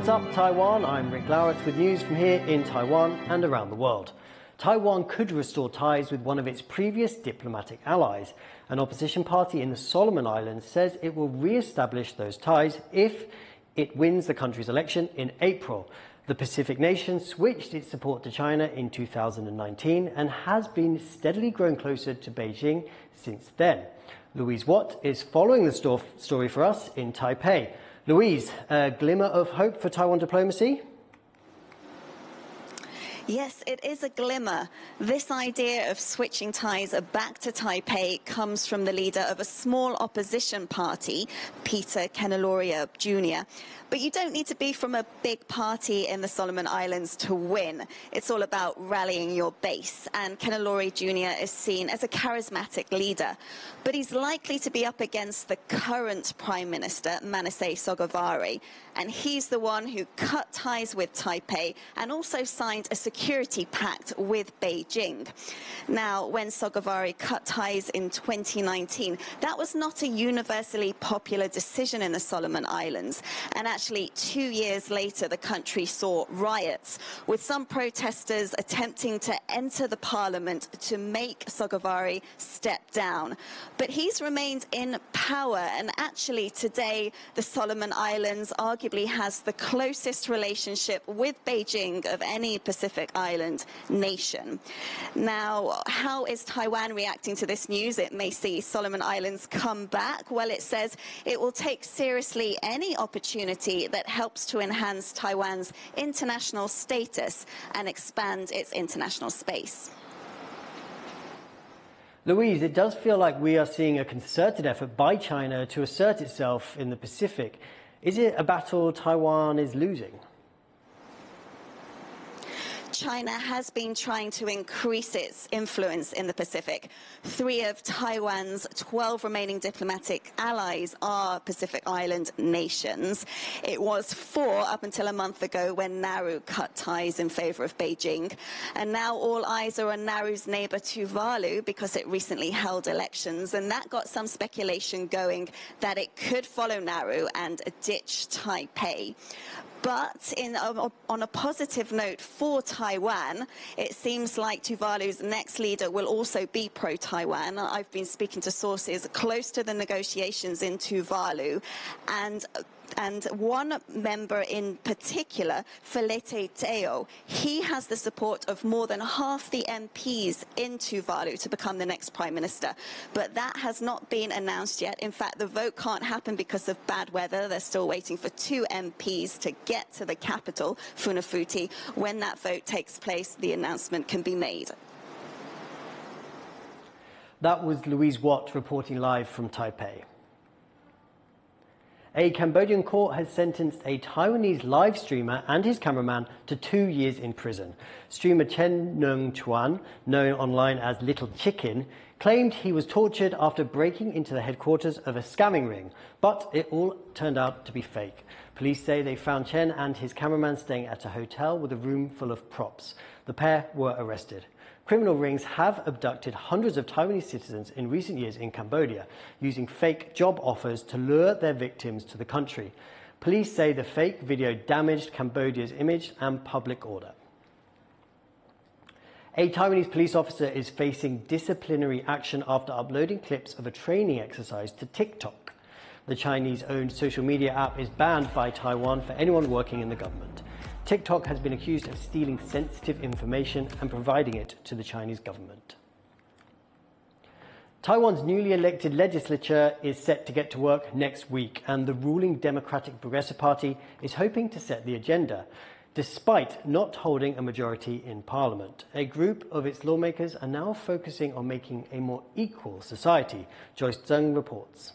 What's up, Taiwan? I'm Rick Lauritz with news from here in Taiwan and around the world. Taiwan could restore ties with one of its previous diplomatic allies. An opposition party in the Solomon Islands says it will re-establish those ties if it wins the country's election in April. The Pacific nation switched its support to China in 2019 and has been steadily growing closer to Beijing since then. Louise Watt is following the story for us in Taipei. Louise, a glimmer of hope for Taiwan diplomacy? Yes, it is a glimmer. This idea of switching ties back to Taipei comes from the leader of a small opposition party, Peter Kenaloria Jr. But you don't need to be from a big party in the Solomon Islands to win. It's all about rallying your base. And Kenaloria Jr. is seen as a charismatic leader. But he's likely to be up against the current Prime Minister, Manasseh Sogavare. And he's the one who cut ties with Taipei and also signed a security pact with Beijing. Now, when Sogavare cut ties in 2019, that was not a universally popular decision in the Solomon Islands. And actually, 2 years later, the country saw riots, with some protesters attempting to enter the parliament to make Sogavare step down. But he's remained in power, and actually today, the Solomon Islands arguably has the closest relationship with Beijing of any Pacific Island nation. Now, how is Taiwan reacting to this news? It may see Solomon Islands come back. Well, it says it will take seriously any opportunity that helps to enhance Taiwan's international status and expand its international space. Louise, it does feel like we are seeing a concerted effort by China to assert itself in the Pacific. Is it a battle Taiwan is losing? China has been trying to increase its influence in the Pacific. 3 of Taiwan's 12 remaining diplomatic allies are Pacific Island nations. It was 4 up until a month ago when Nauru cut ties in favor of Beijing. And now all eyes are on Nauru's neighbor Tuvalu because it recently held elections. And that got some speculation going that it could follow Nauru and ditch Taipei. But on a positive note for Taiwan, it seems like Tuvalu's next leader will also be pro-Taiwan. I've been speaking to sources close to the negotiations in Tuvalu, and one member in particular, Felete Teo, he has the support of more than half the MPs in Tuvalu to become the next prime minister. But that has not been announced yet. In fact, the vote can't happen because of bad weather. They're still waiting for 2 MPs to get to the capital, Funafuti. When that vote takes place, the announcement can be made. That was Louise Watt reporting live from Taipei. A Cambodian court has sentenced a Taiwanese live streamer and his cameraman to 2 years in prison. Streamer Chen Nung Chuan, known online as Little Chicken, claimed he was tortured after breaking into the headquarters of a scamming ring, but it all turned out to be fake. Police say they found Chen and his cameraman staying at a hotel with a room full of props. The pair were arrested. Criminal rings have abducted hundreds of Taiwanese citizens in recent years in Cambodia, using fake job offers to lure their victims to the country. Police say the fake video damaged Cambodia's image and public order. A Taiwanese police officer is facing disciplinary action after uploading clips of a training exercise to TikTok. The Chinese-owned social media app is banned by Taiwan for anyone working in the government. TikTok has been accused of stealing sensitive information and providing it to the Chinese government. Taiwan's newly elected legislature is set to get to work next week, and the ruling Democratic Progressive Party is hoping to set the agenda, despite not holding a majority in parliament. A group of its lawmakers are now focusing on making a more equal society. Joyce Zheng reports.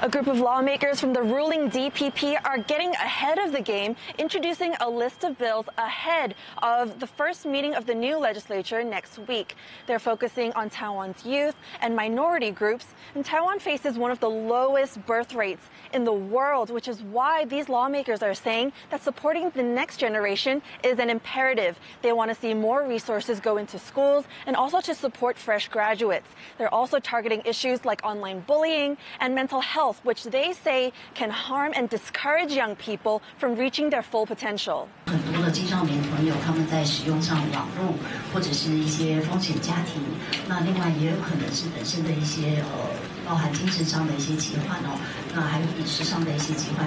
A group of lawmakers from the ruling DPP are getting ahead of the game, introducing a list of bills ahead of the first meeting of the new legislature next week. They're focusing on Taiwan's youth and minority groups, and Taiwan faces one of the lowest birth rates in the world, which is why these lawmakers are saying that supporting the next generation is an imperative. They want to see more resources go into schools and also to support fresh graduates. They're also targeting issues like online bullying and mental mental health, which they say can harm and discourage young people from reaching their full potential. 很多的青少年朋友他们在使用上网络或者是一些风险家庭，那另外也有可能是本身的一些包含精神上的一些疾患哦，那还有饮食上的一些疾患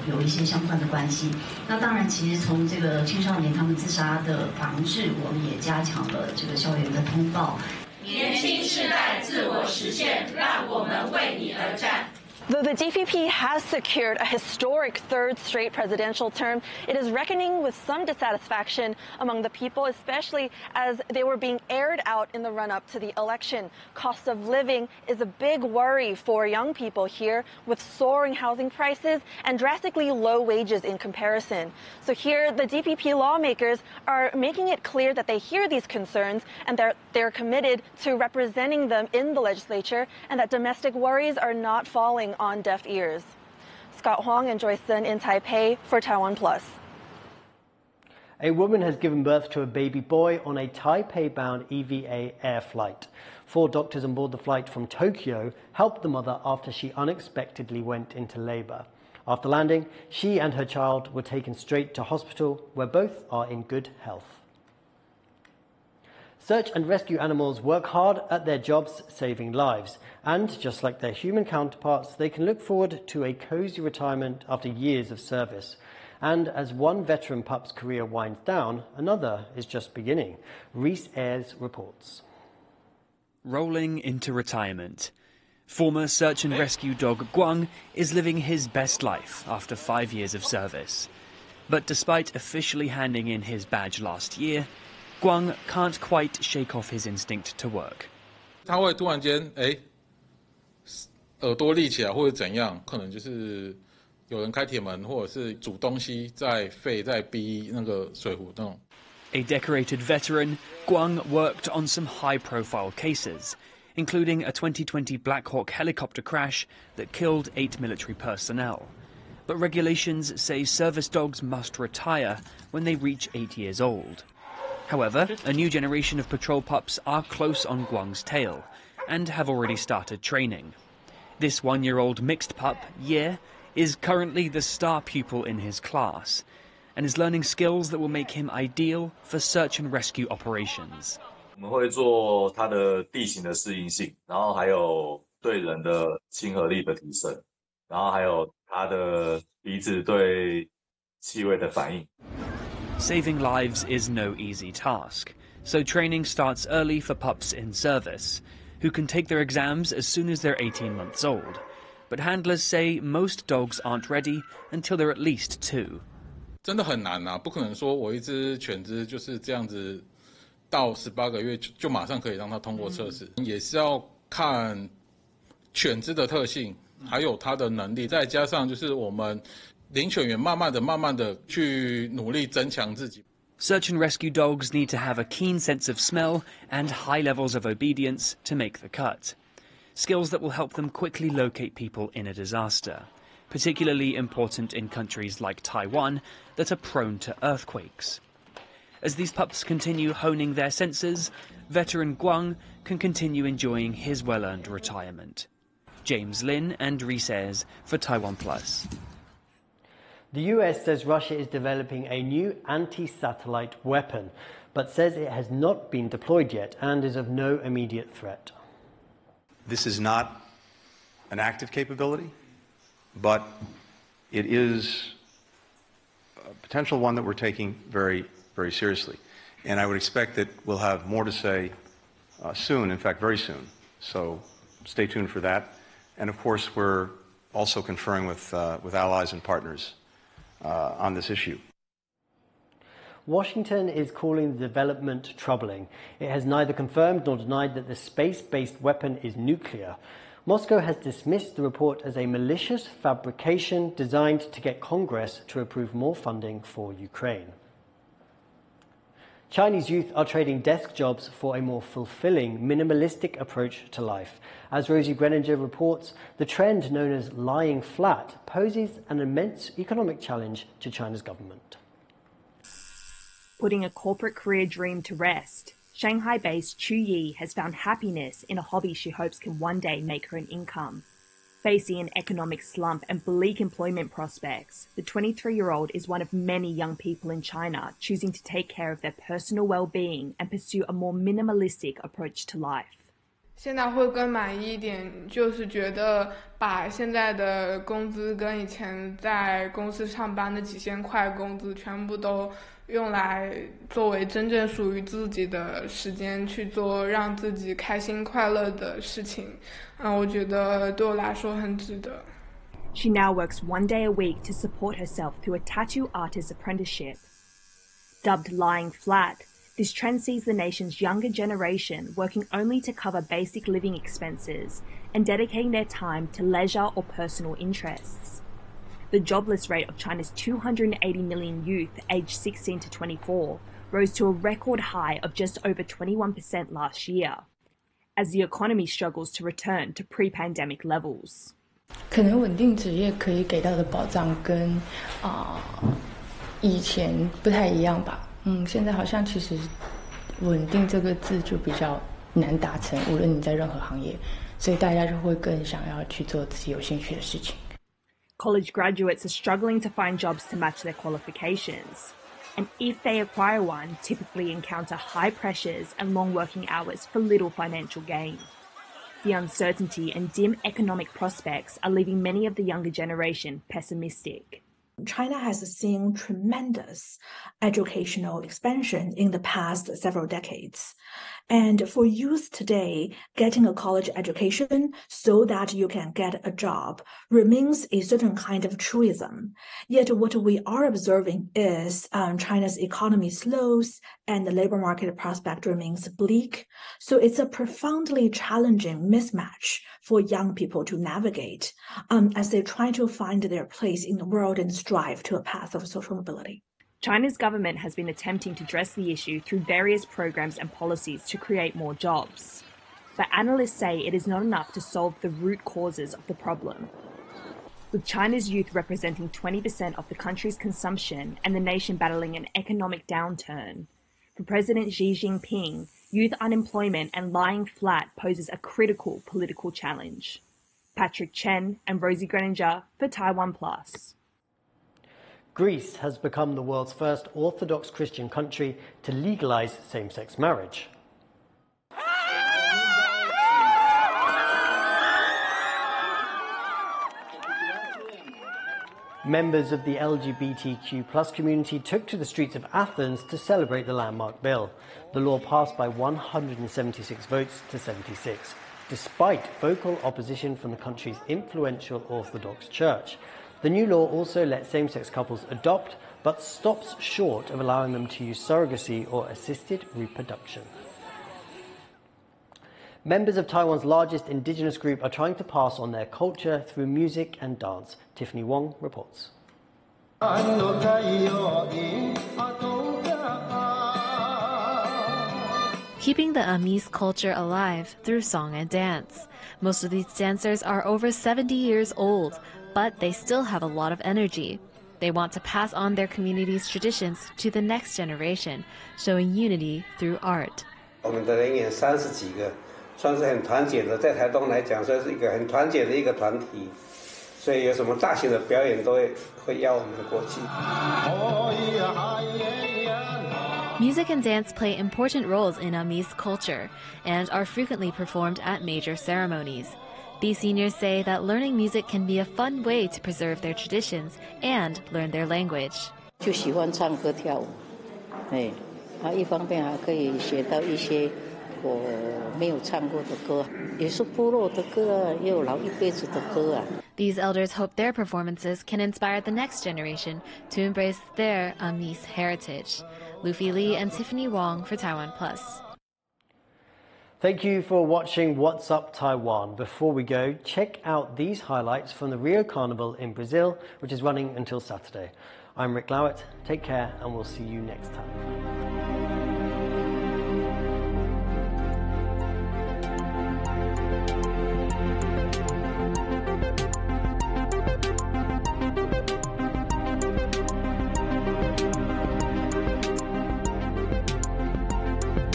有一些相关的关系。那当然，其实从这个青少年他们自杀的防治，我们也加强了这个校园的通报。年轻世代自我实现，让我们为你而战。 Though the DPP has secured a historic third straight presidential term, it is reckoning with some dissatisfaction among the people, especially as they were being aired out in the run-up to the election. Cost of living is a big worry for young people here, with soaring housing prices and drastically low wages in comparison. So here, the DPP lawmakers are making it clear that they hear these concerns and they're committed to representing them in the legislature, and that domestic worries are not falling on deaf ears. Scott Huang and Joyce Sun in Taipei for Taiwan Plus. A woman has given birth to a baby boy on a Taipei-bound EVA air flight. 4 doctors on board the flight from Tokyo helped the mother after she unexpectedly went into labour. After landing, she and her child were taken straight to hospital, where both are in good health. Search and rescue animals work hard at their jobs, saving lives. And just like their human counterparts, they can look forward to a cosy retirement after years of service. And as one veteran pup's career winds down, another is just beginning. Reese Ayres reports. Rolling into retirement. Former search and rescue dog Guang is living his best life after 5 years of service. But despite officially handing in his badge last year, Guang can't quite shake off his instinct to work. 他会突然间耳朵立起来或者怎样，可能就是有人开铁门或者是煮东西在沸在逼那个水壶那种。 A decorated veteran, Guang worked on some high-profile cases, including a 2020 Black Hawk helicopter crash that killed 8 military personnel. But regulations say service dogs must retire when they reach 8 years old. However, a new generation of patrol pups are close on Guang's tail and have already started training. This 1-year-old mixed pup, Ye, is currently the star pupil in his class and is learning skills that will make him ideal for search and rescue operations. 我们会做它的地形的适应性，然后还有对人的亲和力的提升，然后还有它的鼻子对气味的反应。 Saving lives is no easy task, so training starts early for pups in service, who can take their exams as soon as they're 18 months old. But handlers say most dogs aren't ready until they're at least 2. 真的很难啊，不可能说我一只犬只就是这样子到18个月就马上可以让它通过测试，也是要看犬只的特性，还有它的能力，再加上就是我们 领犬员慢慢的去努力增强自己。 Search and rescue dogs need to have a keen sense of smell and high levels of obedience to make the cut. Skills that will help them quickly locate people in a disaster, particularly important in countries like Taiwan that are prone to earthquakes. As these pups continue honing their senses, veteran Guang can continue enjoying his well-earned retirement. James Lin and Reese Ayres for Taiwan Plus. The US says Russia is developing a new anti-satellite weapon, but says it has not been deployed yet and is of no immediate threat. This is not an active capability, but it is a potential one that we're taking very, very seriously. And I would expect that we'll have more to say soon, in fact, very soon. So stay tuned for that. And of course, we're also conferring with allies and partners on this issue. Washington is calling the development troubling. It has neither confirmed nor denied that the space-based weapon is nuclear. Moscow has dismissed the report as a malicious fabrication designed to get Congress to approve more funding for Ukraine. Chinese youth are trading desk jobs for a more fulfilling, minimalistic approach to life. As Rosie Greninger reports, the trend known as lying flat poses an immense economic challenge to China's government. Putting a corporate career dream to rest, Shanghai-based Chu Yi has found happiness in a hobby she hopes can one day make her an income. Facing an economic slump and bleak employment prospects, the 23-year-old is one of many young people in China choosing to take care of their personal well-being and pursue a more minimalistic approach to life. 现在会更满意一点，就是觉得把现在的工资跟以前在公司上班的几千块工资全部都用来作为真正属于自己的时间去做让自己开心快乐的事情。我觉得对我来说很值得。She now works 1 day a week to support herself through a tattoo artist apprenticeship. Dubbed lying flat, this trend sees the nation's younger generation working only to cover basic living expenses and dedicating their time to leisure or personal interests. The jobless rate of China's 280 million youth aged 16 to 24 rose to a record high of just over 21% last year, as the economy struggles to return to pre-pandemic levels. 可能稳定职业可以给到的保障跟以前不太一样吧。现在好像其实稳定这个字就比较难达成，无论你在任何行业，所以大家就会更想要去做自己有兴趣的事情。College graduates are struggling to find jobs to match their qualifications, and if they acquire one, typically encounter high pressures and long working hours for little financial gain. The uncertainty and dim economic prospects are leaving many of the younger generation pessimistic. China has seen tremendous educational expansion in the past several decades. And for youth today, getting a college education so that you can get a job remains a certain kind of truism. Yet what we are observing is China's economy slows and the labor market prospect remains bleak. So it's a profoundly challenging mismatch for young people to navigate as they try to find their place in the world and strive to a path of social mobility. China's government has been attempting to address the issue through various programs and policies to create more jobs. But analysts say it is not enough to solve the root causes of the problem. With China's youth representing 20% of the country's consumption and the nation battling an economic downturn, for President Xi Jinping, youth unemployment and lying flat poses a critical political challenge. Patrick Chen and Rosie Greninger for Taiwan Plus. Greece has become the world's first Orthodox Christian country to legalize same-sex marriage. Members of the LGBTQ+ community took to the streets of Athens to celebrate the landmark bill. The law passed by 176 votes to 76, despite vocal opposition from the country's influential Orthodox Church. The new law also lets same-sex couples adopt, but stops short of allowing them to use surrogacy or assisted reproduction. Members of Taiwan's largest indigenous group are trying to pass on their culture through music and dance. Tiffany Wong reports. Keeping the Amis culture alive through song and dance. Most of these dancers are over 70 years old, but they still have a lot of energy. They want to pass on their community's traditions to the next generation, showing unity through art. 我们的人员30几个，算是很团结的，在台东来讲，算是一个很团结的一个团体，所以有什么大型的表演都会邀我们的过去。 Music and dance play important roles in Amis culture and are frequently performed at major ceremonies. These seniors say that learning music can be a fun way to preserve their traditions and learn their language. 就喜欢唱歌跳舞，一方面还可以学到一些我没有唱过的歌，也是部落的歌啊，也有老一辈子的歌啊。 These elders hope their performances can inspire the next generation to embrace their Amis heritage. Luffy Lee and Tiffany Wong for Taiwan Plus. Thank you for watching What's Up Taiwan. Before we go, check out these highlights from the Rio Carnival in Brazil, which is running until Saturday. I'm Rick Lowett. Take care, and we'll see you next time.